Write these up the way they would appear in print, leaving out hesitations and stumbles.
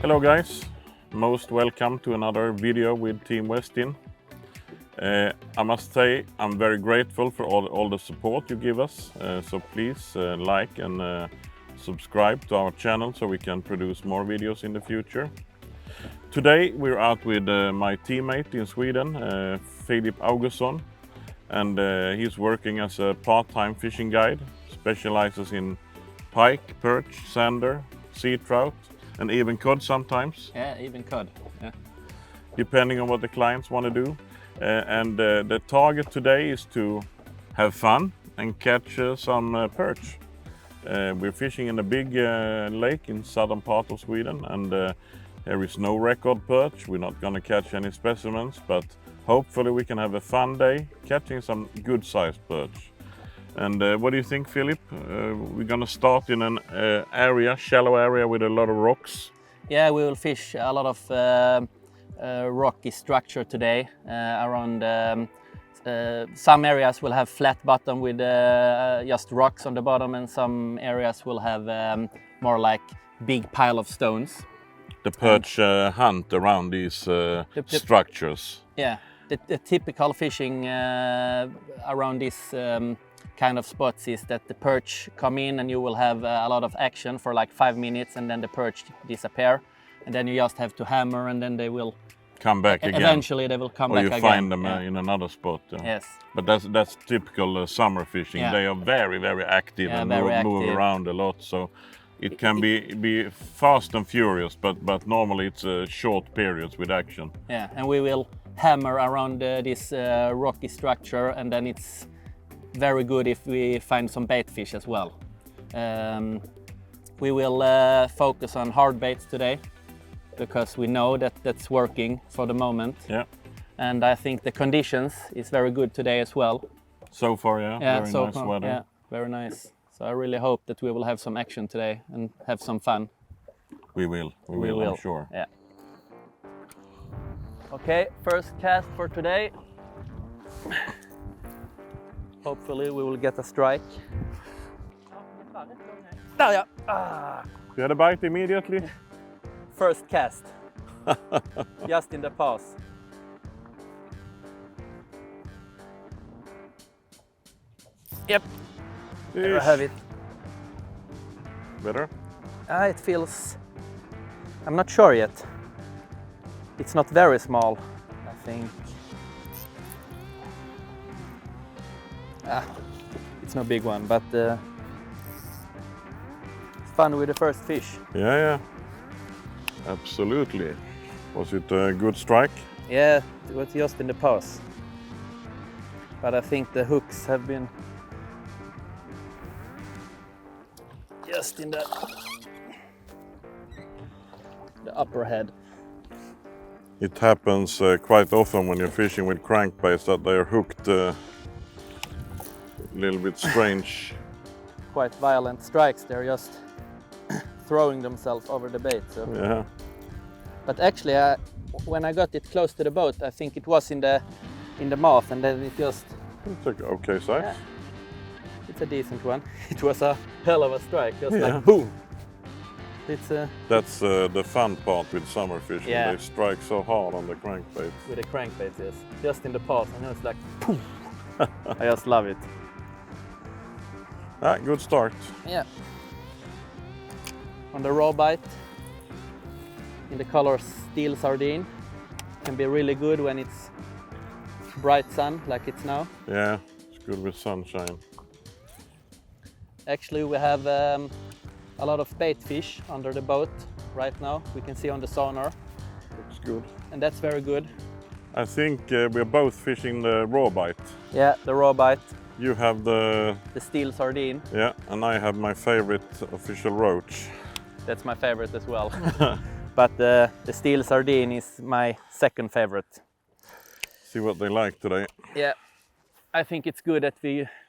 Hello guys, most welcome to another video with Team Westin. I must say I'm very grateful for all the support you give us, so please like and subscribe to our channel so we can produce more videos in the future. Today we're out with my teammate in Sweden, Augustsson, and he's working as a part-time fishing guide, specializes in pike, perch, sander, sea trout, and even cod sometimes. Yeah, even cod. Yeah. Depending on what the clients want to do. The target today is to have fun and catch some perch. We're fishing in a big lake in southern part of Sweden, and there is no record perch. We're not going to catch any specimens, but hopefully we can have a fun day catching some good sized perch. And what do you think, Philip? We're going to start in an shallow area with a lot of rocks. Yeah, we will fish a lot of rocky structure today. Around some areas will have flat bottom with just rocks on the bottom, and some areas will have more like big pile of stones. The perch hunt around these structures. Yeah, the typical fishing around this kind of spots is that the perch come in and you will have a lot of action for like 5 minutes, and then the perch disappear, and then you just have to hammer, and then they will come back again. Eventually they will come back again. Or you find them in another spot. Yes. But that's typical summer fishing. Yeah. They are very active and move around a lot. So it can be fast and furious, but normally it's short periods with action. Yeah, and we will hammer around this rocky structure, and then it's very good if we find some bait fish as well. We will focus on hard baits today, because we know that that's working for the moment. Yeah. And I think the conditions is very good today as well. So far, yeah. Very nice weather. Yeah, very nice. So I really hope that we will have some action today and have some fun. We will, I'm sure. Yeah. Okay, first cast for today. Hopefully we will get a strike. There, yeah. You had a bite immediately? First cast, just in the pass. Yep, there I have it. Better? It feels, I'm not sure yet. It's not very small, I think. It's no big one, but it's fun with the first fish. Yeah. Absolutely. Was it a good strike? Yeah, it was just in the pass. But I think the hooks have been just in the upper head. It happens quite often when you're fishing with crankbaits that they're hooked a little bit strange. Quite violent strikes, they're just throwing themselves over the bait. So. Yeah. But actually, when I got it close to the boat, I think it was in the mouth, and then it just... It's okay size. Yeah. It's a decent one. It was a hell of a strike, just like boom. That's the fun part with summer fishing. Yeah. They strike so hard on the crankbait. With the crankbait, yes. Just in the pass, and it's like boom. I just love it. Good start. Yeah. On the RawBite, in the color steel sardine, can be really good when it's bright sun like it's now. Yeah, it's good with sunshine. Actually, we have a lot of bait fish under the boat right now. We can see on the sonar. Looks good. And that's very good. I think we're both fishing the RawBite. Yeah, the RawBite. You have the steel sardine. Yeah, and I have my favorite official roach. That's my favorite as well. But the steel sardine is my second favorite. See what they like today. Yeah, I think it's good that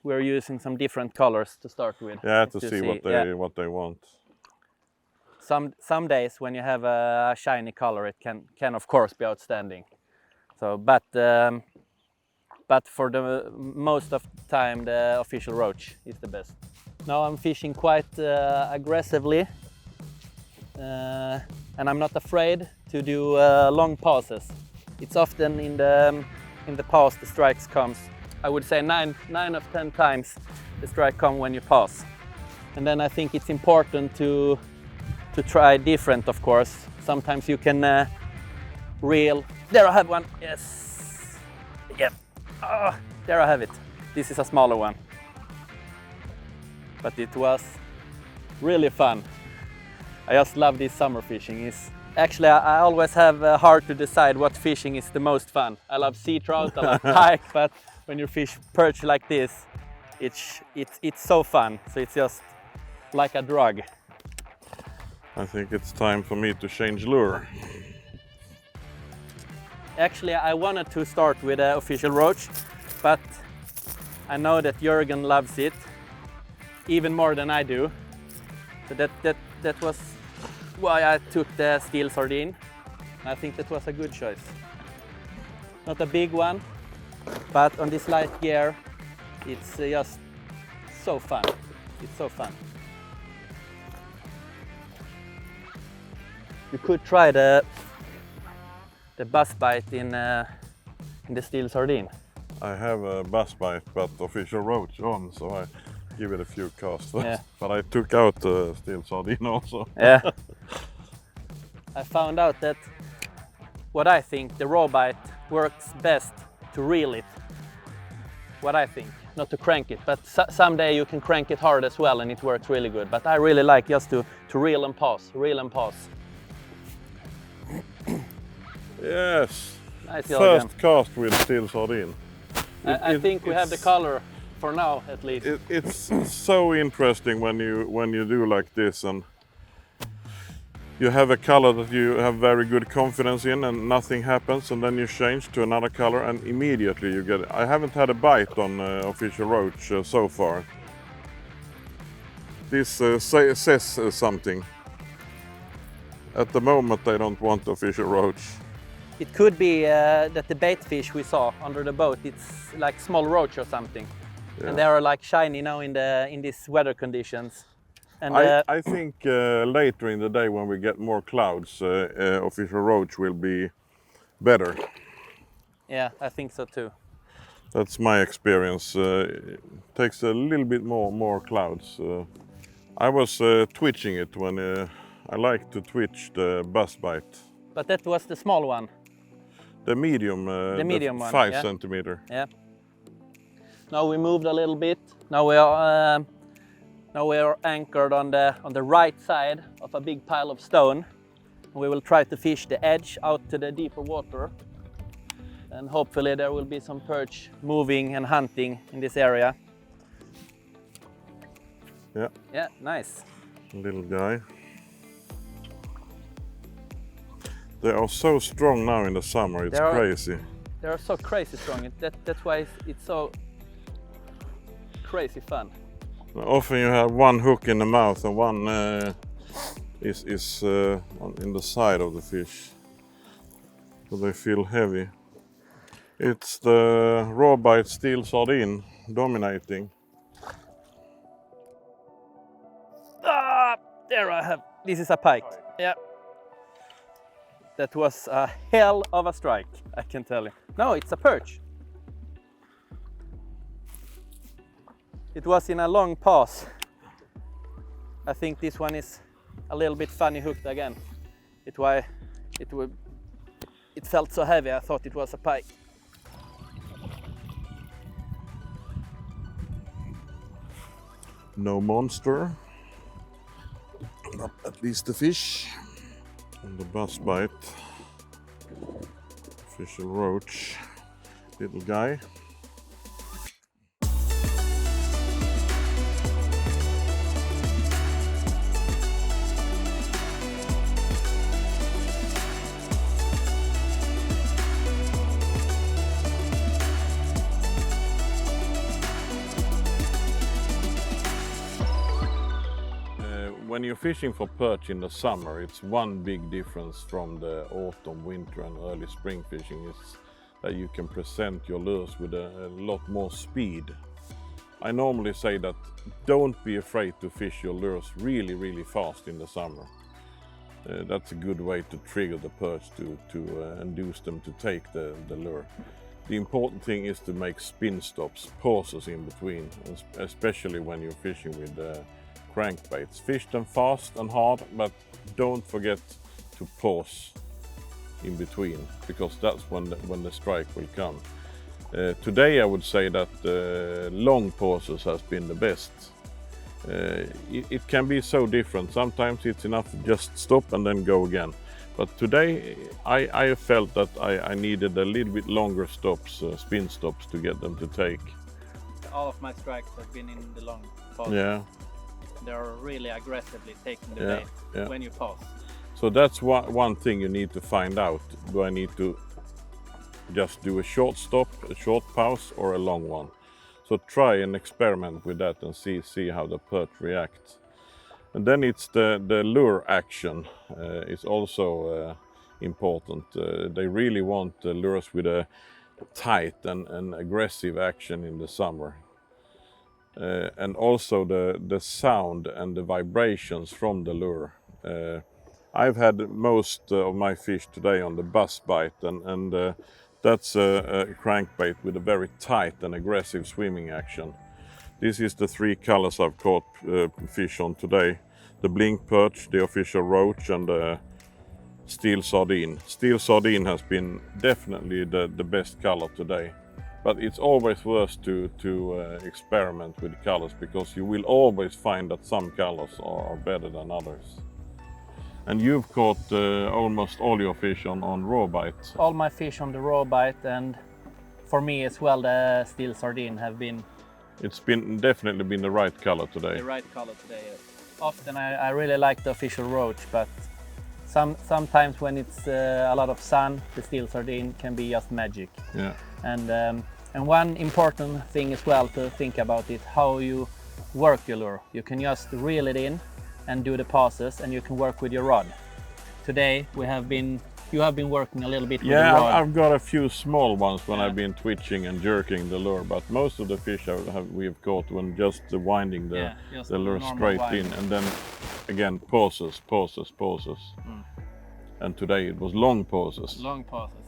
we're using some different colors to start with. Yeah, to see what they want. Some days when you have a shiny color, it can of course be outstanding. So, but for the most of the time, the official roach is the best. Now I'm fishing quite aggressively. and I'm not afraid to do long passes. It's often in the pass the strikes comes. I would say 9 of 10 times the strike come when you pass. And then I think it's important to try different, of course. Sometimes you can reel. There I have one. Yes. Yep. Oh, there I have it. This is a smaller one. But it was really fun. I just love this summer fishing. Actually, I always have hard to decide what fishing is the most fun. I love sea trout, I love pike, but when you fish perch like this, it's so fun. So it's just like a drug. I think it's time for me to change lure. Actually, I wanted to start with an official roach, but I know that Jörgen loves it even more than I do. So that was why I took the steel sardine. I think that was a good choice. Not a big one, but on this light gear, it's just so fun. It's so fun. You could try the BuzzBite in the steel sardine. I have a BuzzBite, but official roach on, so I give it a few casts. Yeah. But I took out the steel sardine also. Yeah. I found out that what I think the RawBite works best to reel it. What I think, not to crank it, but someday you can crank it hard as well and it works really good. But I really like just to reel and pass, reel and pass. Yes. Nice, first cast with steel sardine. I think we have the color for now, at least. It's so interesting when you do like this and you have a color that you have very good confidence in and nothing happens, and then you change to another color and immediately you get it. I haven't had a bite on official roach so far. This says something. At the moment I don't want official roach. It could be that the bait fish we saw under the boat, it's like small roach or something. Yeah. And they are like shiny now in these weather conditions. And I think later in the day when we get more clouds, official roach will be better. Yeah, I think so too. That's my experience. It takes a little bit more clouds. I was twitching it when I like to twitch the BuzzBite. But that was the small one. The medium one, 5 centimeter. Yeah. Now we moved a little bit. Now we are anchored on the right side of a big pile of stone. We will try to fish the edge out to the deeper water. And hopefully there will be some perch moving and hunting in this area. Yeah. Yeah, nice. Little guy. They are so strong now in the summer, it's crazy. They are so crazy strong. That's why it's so crazy fun. Often you have one hook in the mouth and one is in the side of the fish. So they feel heavy. It's the RawBite steel sardine dominating. Ah, there I have. This is a pike. Yeah. That was a hell of a strike, I can tell you. No, it's a perch. It was in a long pass. I think this one is a little bit funny hooked again. It felt so heavy, I thought it was a pike. No monster, but at least the fish. And the BuzzBite, official roach, little guy. When you're fishing for perch in the summer, it's one big difference from the autumn, winter and early spring fishing is that you can present your lures with a lot more speed. I normally say that don't be afraid to fish your lures really fast in the summer. That's a good way to trigger the perch to induce them to take the lure. The important thing is to make spin stops, pauses in between, especially when you're fishing with crankbaits. Fish them fast and hard, but don't forget to pause in between, because that's when the strike will come. Today I would say that long pauses has been the best. It can be so different. Sometimes it's enough to just stop and then go again. But today I felt that I needed a little bit longer stops, spin stops, to get them to take. All of my strikes have been in the long pause. Yeah. They're really aggressively taking the bait when you pause. So that's one thing you need to find out. Do I need to just do a short stop, a short pause, or a long one? So try and experiment with that and see how the perch reacts. And then it's the lure action is also important. They really want the lures with a tight and aggressive action in the summer. And also the sound and the vibrations from the lure. I've had most of my fish today on the BuzzBite, and that's a crankbait with a very tight and aggressive swimming action. This is the 3 colors I've caught fish on today. The blink perch, the official roach, and the steel sardine. Steel sardine has been definitely the best color today. But it's always worth to experiment with colors, because you will always find that some colors are better than others. And you've caught almost all your fish on RawBite. All my fish on the RawBite, and for me as well, the steel sardine have been... It's been definitely been the right color today. The right color today, yes. Often I really like the official roach, but sometimes when it's a lot of sun, the steel sardine can be just magic. Yeah. And one important thing as well to think about it, how you work your lure. You can just reel it in and do the passes, and you can work with your rod. Today you have been working a little bit with the rod. Yeah, I've got a few small ones when I've been twitching and jerking the lure, but most of the fish we've caught when just winding the lure straight in, and then again pauses. And today it was long pauses. Long pauses.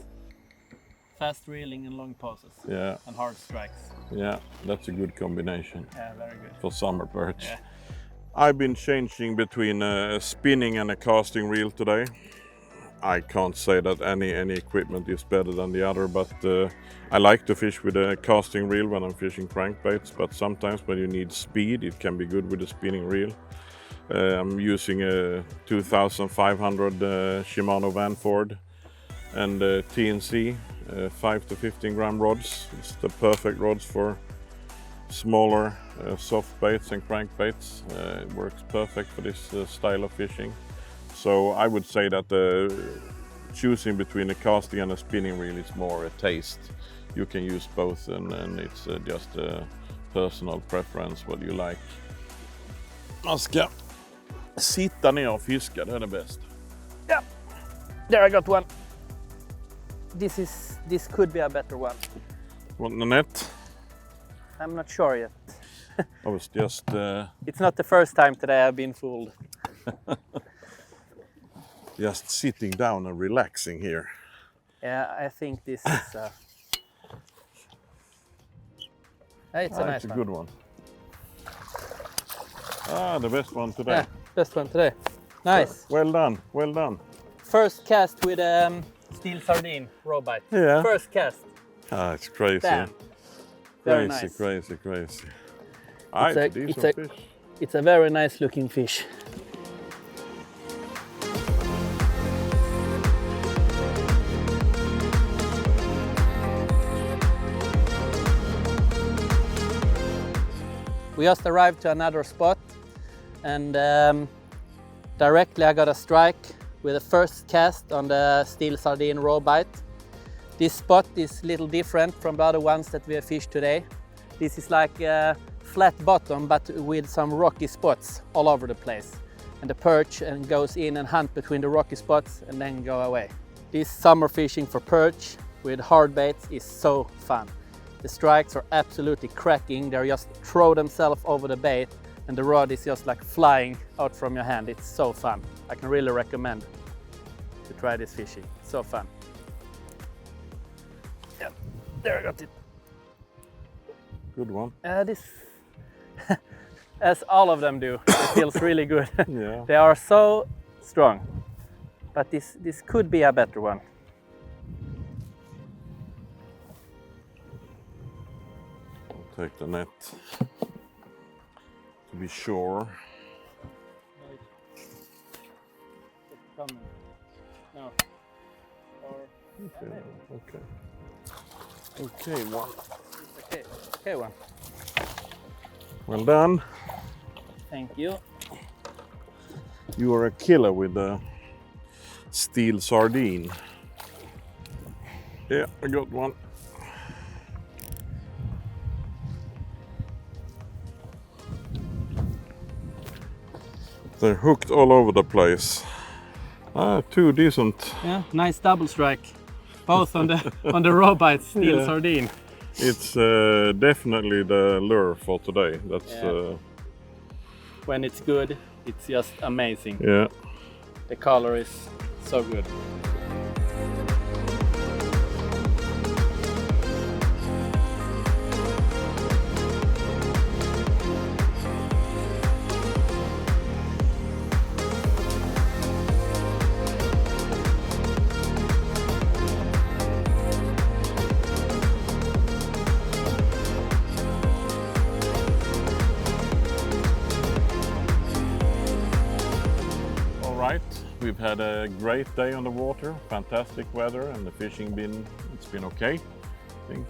Fast reeling and long pauses. Yeah. And hard strikes. Yeah, that's a good combination. Yeah, very good. For summer perch. Yeah. I've been changing between a spinning and a casting reel today. I can't say that any equipment is better than the other, but I like to fish with a casting reel when I'm fishing crankbaits, but sometimes when you need speed, it can be good with a spinning reel. I'm using a 2500 Shimano Vanford and TNC 5 to 15 gram rods. It's the perfect rods for smaller soft baits and crankbaits. It works perfect for this style of fishing. So I would say that choosing between a casting and a spinning reel is more a taste. You can use both, and it's just a personal preference what you like. Man ska sitta ner och fiska, det är det bäst. Yeah, there I got one. This could be a better one. Want the net? I'm not sure yet. I was just... It's not the first time today I've been fooled. Just sitting down and relaxing here. Yeah, I think this is a... It's a nice It's a one. good one. The best one today. Yeah, best one today. Nice. Well done, well done. First cast with steel sardine RawBite. Yeah. First cast. It's crazy. Damn. Very Crazy, nice. crazy. It's a decent fish. It's a very nice looking fish. We just arrived to another spot, and directly I got a strike with the first cast on the steel sardine RawBite. This spot is a little different from the other ones that we have fished today. This is like a flat bottom, but with some rocky spots all over the place. And the perch goes in and hunt between the rocky spots and then go away. This summer fishing for perch with hard baits is so fun. The strikes are absolutely cracking. They just throw themselves over the bait and the rod is just like flying out from your hand. It's so fun. I can really recommend to try this fishing. So fun. Yeah, there I got it. Good one. This, as all of them do, it feels really good. Yeah. They are so strong, but this could be a better one. I'll take the net to be sure. No. Okay. Okay, one. Okay, one. Well done. Thank you. You are a killer with the steel sardine. Yeah, I got one. They're hooked all over the place. Two decent. Yeah, nice double strike. Both on the RawBite steel sardine. It's definitely the lure for today. That's when it's good, it's just amazing. yeah. The color is so good. We've had a great day on the water, fantastic weather, and the fishing it's been okay. I think,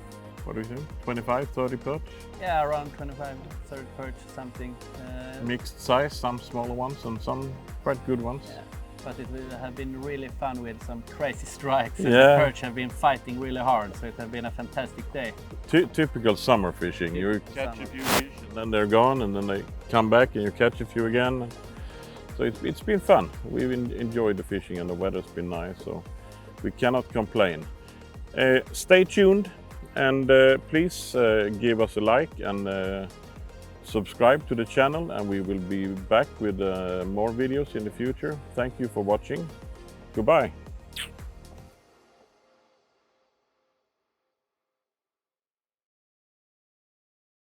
what do you think? 25, 30 perch? Yeah, around 25, 30 perch, something. Mixed size, some smaller ones and some quite good ones. Yeah, but it will have been really fun with some crazy strikes. And Yeah. the perch have been fighting really hard, so it has been a fantastic day. Typical summer fishing. You catch a few fish and then they're gone, and then they come back and you catch a few again. So it's been fun. We've enjoyed the fishing and the weather's been nice, so we cannot complain. Stay tuned and please give us a like and subscribe to the channel, and we will be back with more videos in the future. Thank you for watching. Goodbye.